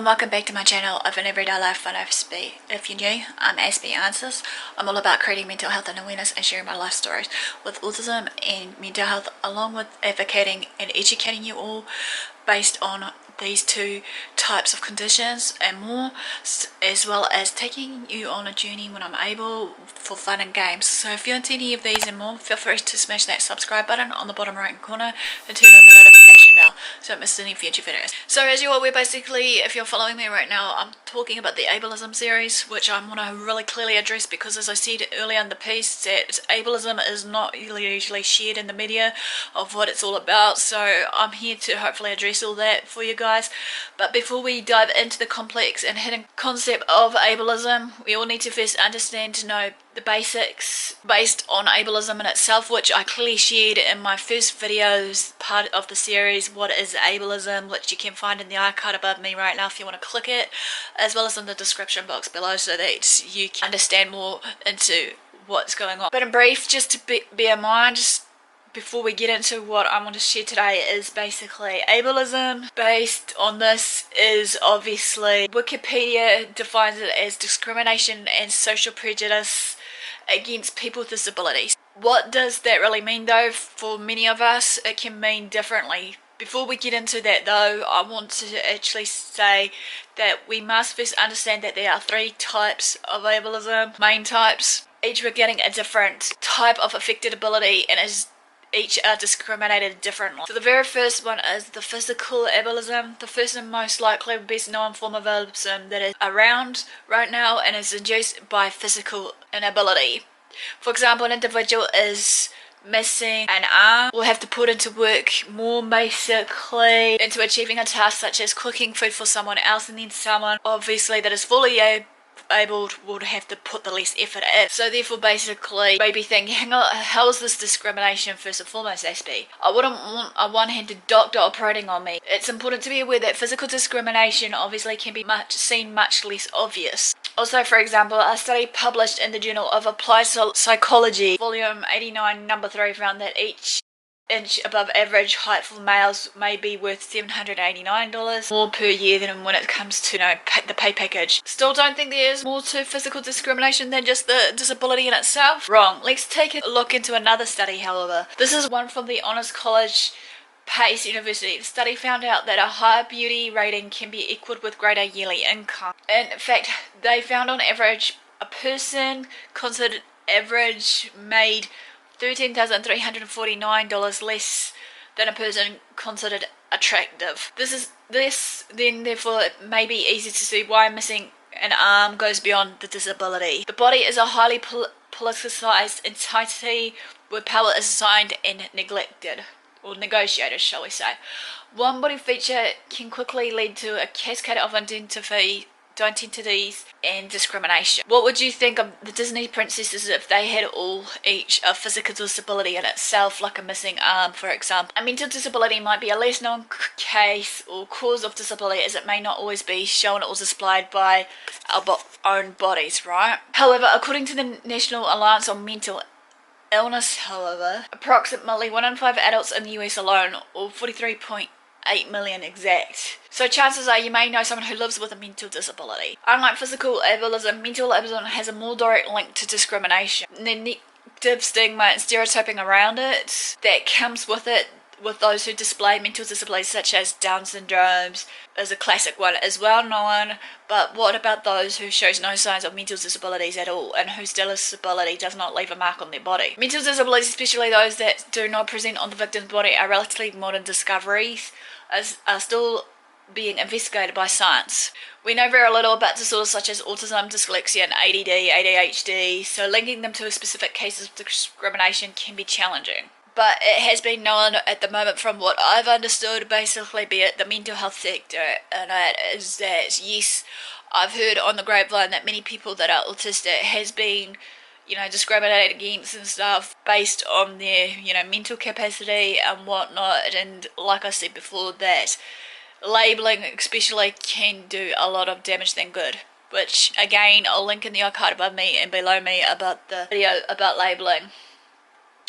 welcome back to my channel of An Everyday Life with Aspie. If you're new, I'm Aspie Answers. I'm all about creating mental health and awareness and sharing my life stories with autism and mental health, along with advocating and educating you all based on these two types of conditions and more, as well as taking you on a journey when I'm able for fun and games. So if you're into any of these and more, feel free to smash that subscribe button on the bottom right corner and turn on the notification bell so don't miss any future videos. So as you are aware, basically, if you're following me right now, I'm talking about the ableism series, which I want to really clearly address, because as I said earlier in the piece, that ableism is not usually shared in the media of what it's all about. So I'm here to hopefully address all that for you guys. But before we dive into the complex and hidden concept of ableism, we all need to first understand to know the basics based on ableism in itself, which I clearly shared in my first videos, part of the series, What is Ableism, which you can find in the icon above me right now if you want to click it, as well as in the description box below, so that you can understand more into what's going on. But in brief, just to bear in mind, just before we get into what I want to share today, is basically ableism. Based on this is obviously Wikipedia defines it as discrimination and social prejudice against people with disabilities. What does that really mean though? For many of us it can mean differently. Before we get into that though, I want to actually say that we must first understand that there are three types of ableism, main types. Each we're getting a different type of affected ability and is each are discriminated differently. So the very first one is the physical ableism, the first and most likely best known form of ableism that is around right now and is induced by physical inability. For example, an individual is missing an arm, will have to put into work more basically into achieving a task such as cooking food for someone else, and then someone obviously that is fully able would have to put the less effort in. So therefore basically maybe thinking, how is this discrimination first and foremost, Aspie? I wouldn't want a one-handed doctor operating on me. It's important to be aware that physical discrimination obviously can be seen much less obvious. Also, for example, a study published in the Journal of Applied Psychology, volume 89, number 3, found that each inch above average height for males may be worth $789 more per year than when it comes to the pay package. Still don't think there is more to physical discrimination than just the disability in itself? Wrong. Let's take a look into another study, however. This is one from the Honors College, Pace University. The study found out that a higher beauty rating can be equated with greater yearly income. In fact, they found on average a person considered average made $13,349 less than a person considered attractive. This then therefore it may be easy to see why missing an arm goes beyond the disability. The body is a highly politicized entity where power is assigned and neglected, or negotiated, shall we say. One body feature can quickly lead to a cascade of identities and discrimination. What would you think of the Disney princesses if they had each a physical disability in itself, like a missing arm, for example? A mental disability might be a less known case or cause of disability, as it may not always be shown or displayed by our own bodies, right? However, according to the National Alliance on Mental Illness, approximately 1 in 5 adults in the US alone, or 43.8 million exact. So chances are you may know someone who lives with a mental disability. Unlike physical ableism, mental ableism has a more direct link to discrimination. The negative stigma and stereotyping around it that comes with it, with those who display mental disabilities such as Down syndromes is a classic one, is well known. But what about those who shows no signs of mental disabilities at all and whose disability does not leave a mark on their body? Mental disabilities, especially those that do not present on the victim's body, are relatively modern discoveries, are still being investigated by science. We know very little about disorders such as autism, dyslexia and ADD, ADHD, so linking them to specific cases of discrimination can be challenging. But it has been known at the moment, from what I've understood, basically be it the mental health sector, and that is that, yes, I've heard on the grapevine that many people that are autistic has been discriminated against and stuff based on their, mental capacity and whatnot. And like I said before, that labelling especially can do a lot of damage than good. Which, again, I'll link in the icon above me and below me about the video about labelling.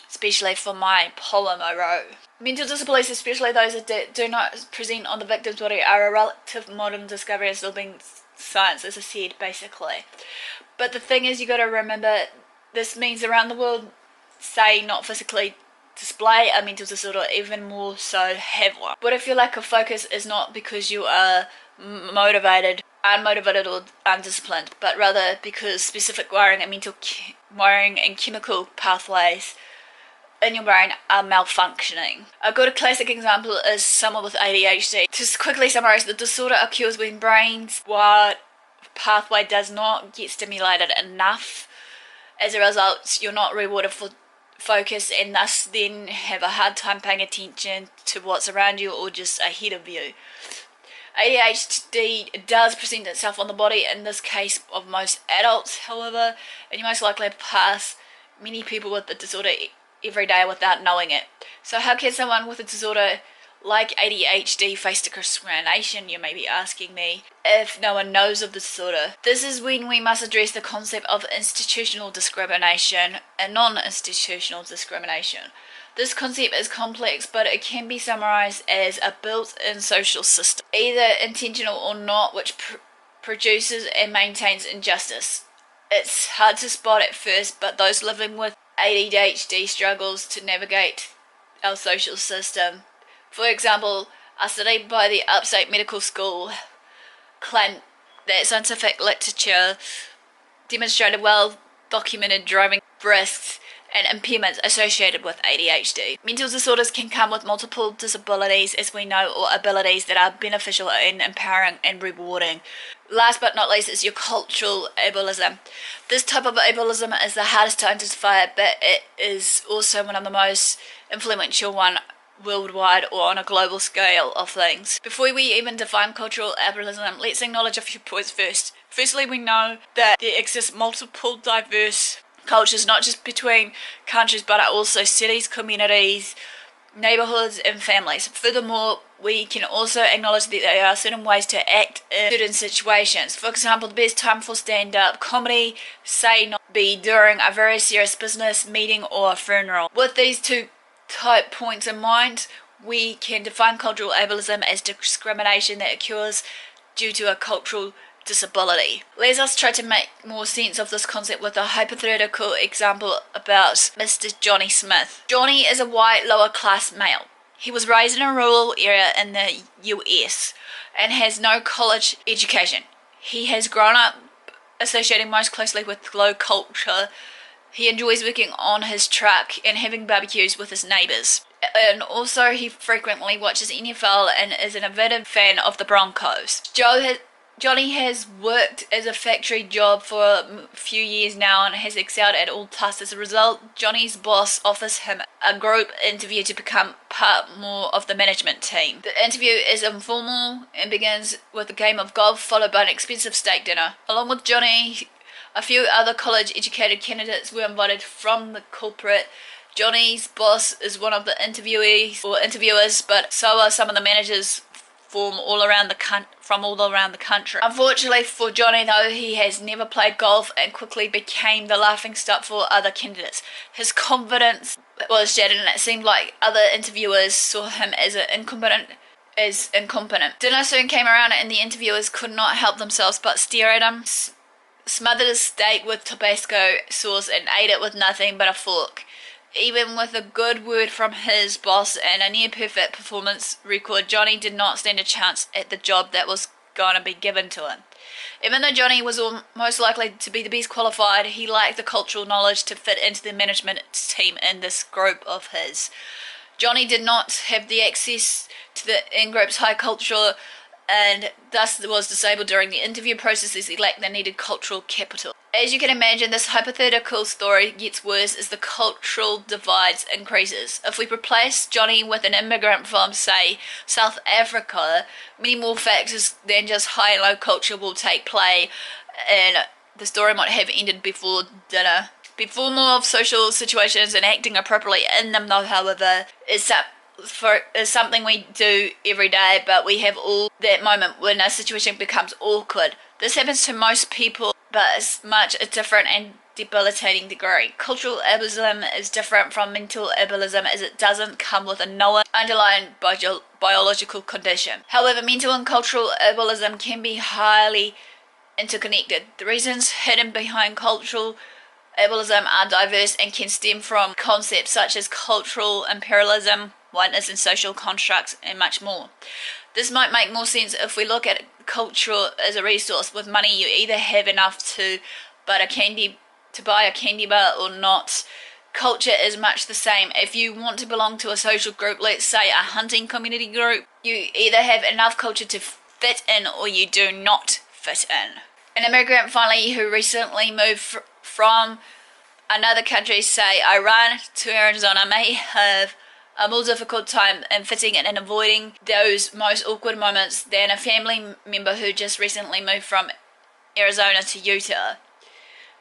especially for my poem I wrote. Mental disabilities, especially those that do not present on the victim's body, are a relative modern discovery and still being science, as I said, basically. But the thing is, you got to remember, this means around the world, say, not physically display a mental disorder, even more so have one. But if your lack of focus is not because you are unmotivated or undisciplined, but rather because specific wiring and chemical pathways in your brain are malfunctioning. A good classic example is someone with ADHD. To quickly summarize, the disorder occurs when brain's wired pathway does not get stimulated enough. As a result, you're not rewarded for focus and thus then have a hard time paying attention to what's around you or just ahead of you. ADHD does present itself on the body, in this case of most adults, however, and you most likely pass many people with the disorder every day without knowing it. So how can someone with a disorder like ADHD face discrimination, you may be asking me, if no one knows of the disorder? This is when we must address the concept of institutional discrimination and non-institutional discrimination. This concept is complex, but it can be summarized as a built-in social system, either intentional or not, which produces and maintains injustice. It's hard to spot at first, but those living with ADHD struggles to navigate our social system. For example, a study by the Upstate Medical School claimed that scientific literature demonstrated well-documented driving risks and impairments associated with ADHD. Mental disorders can come with multiple disabilities, as we know, or abilities that are beneficial and empowering and rewarding. Last but not least is your cultural ableism. This type of ableism is the hardest to identify, but it is also one of the most influential one worldwide or on a global scale of things. Before we even define cultural ableism, let's acknowledge a few points first. Firstly, we know that there exist multiple diverse cultures, not just between countries, but also cities, communities, neighborhoods, and families. Furthermore, we can also acknowledge that there are certain ways to act in certain situations. For example, the best time for stand-up comedy, say, not be during a very serious business meeting or a funeral. With these two type points in mind, we can define cultural ableism as discrimination that occurs due to a cultural disability. Let us try to make more sense of this concept with a hypothetical example about Mr. Johnny Smith. Johnny is a white lower class male. He was raised in a rural area in the US and has no college education. He has grown up associating most closely with low culture. He enjoys working on his truck and having barbecues with his neighbours. And also he frequently watches NFL and is an avid fan of the Broncos. Johnny has worked as a factory job for a few years now and has excelled at all tasks. As a result, Johnny's boss offers him a group interview to become part more of the management team. The interview is informal and begins with a game of golf followed by an expensive steak dinner. Along with Johnny, a few other college-educated candidates were invited from the corporate. Johnny's boss is one of the interviewers, but so are some of the managers from all around the country. Unfortunately for Johnny, though, he has never played golf and quickly became the laughingstock for other candidates. His confidence was shattered and it seemed like other interviewers saw him as incompetent. Dinner soon came around and the interviewers could not help themselves but stare at him, smothered his steak with Tabasco sauce and ate it with nothing but a fork. Even with a good word from his boss and a near-perfect performance record, Johnny did not stand a chance at the job that was going to be given to him. Even though Johnny was most likely to be the best qualified, he lacked the cultural knowledge to fit into the management team in this group of his. Johnny did not have the access to the in-group's high culture and thus was disabled during the interview process as he lacked the needed cultural capital. As you can imagine, this hypothetical story gets worse as the cultural divides increases. If we replace Johnny with an immigrant from, say, South Africa, many more factors than just high and low culture will take play, and the story might have ended before dinner. Before more of social situations and acting appropriately in them, though, however, is something we do every day, but we have all that moment when a situation becomes awkward. This happens to most people, but it's much different and debilitating degree. Cultural ableism is different from mental ableism as it doesn't come with a known underlying biological condition. However, mental and cultural ableism can be highly interconnected. The reasons hidden behind cultural ableism are diverse and can stem from concepts such as cultural imperialism, whiteness and social constructs, and much more. This might make more sense if we look at culture as a resource. With money, you either have enough to buy a candy bar or not. Culture is much the same. If you want to belong to a social group, let's say a hunting community group, you either have enough culture to fit in or you do not fit in. An immigrant finally who recently moved from another country, say Iran, to Arizona may have a more difficult time in fitting in and avoiding those most awkward moments than a family member who just recently moved from Arizona to Utah.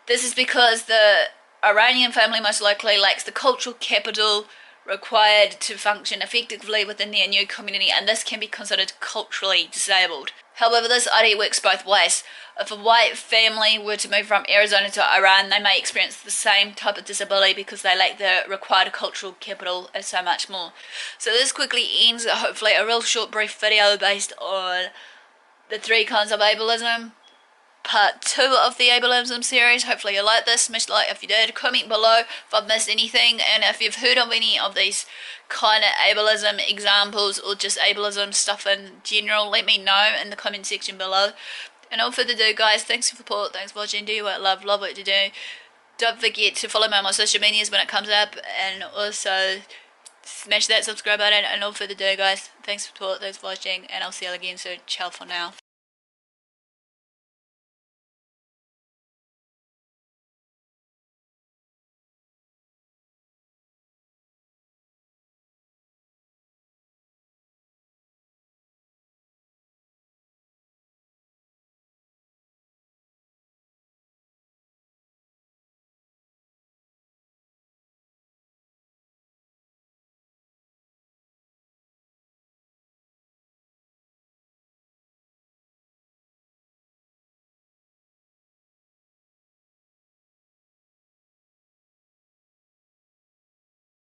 This is because the Iranian family most likely lacks the cultural capital required to function effectively within their new community, and this can be considered culturally disabled. However, this idea works both ways. If a white family were to move from Arizona to Iran, they may experience the same type of disability because they lack the required cultural capital and so much more. So this quickly ends, hopefully, a real short, brief video based on the 3 kinds of ableism. Part 2 of the ableism series. Hopefully you like this. Smash like if you did. Comment below if I've missed anything, and if you've heard of any of these kind of ableism examples or just ableism stuff in general, let me know in the comment section below. And all further ado, guys, thanks for the support, thanks for watching, do what I love what you do. Don't forget to follow me on my social medias when it comes up, and also smash that subscribe button. And all further ado, guys, thanks for the support, thanks for watching, and I'll see you all again soon. Ciao for now.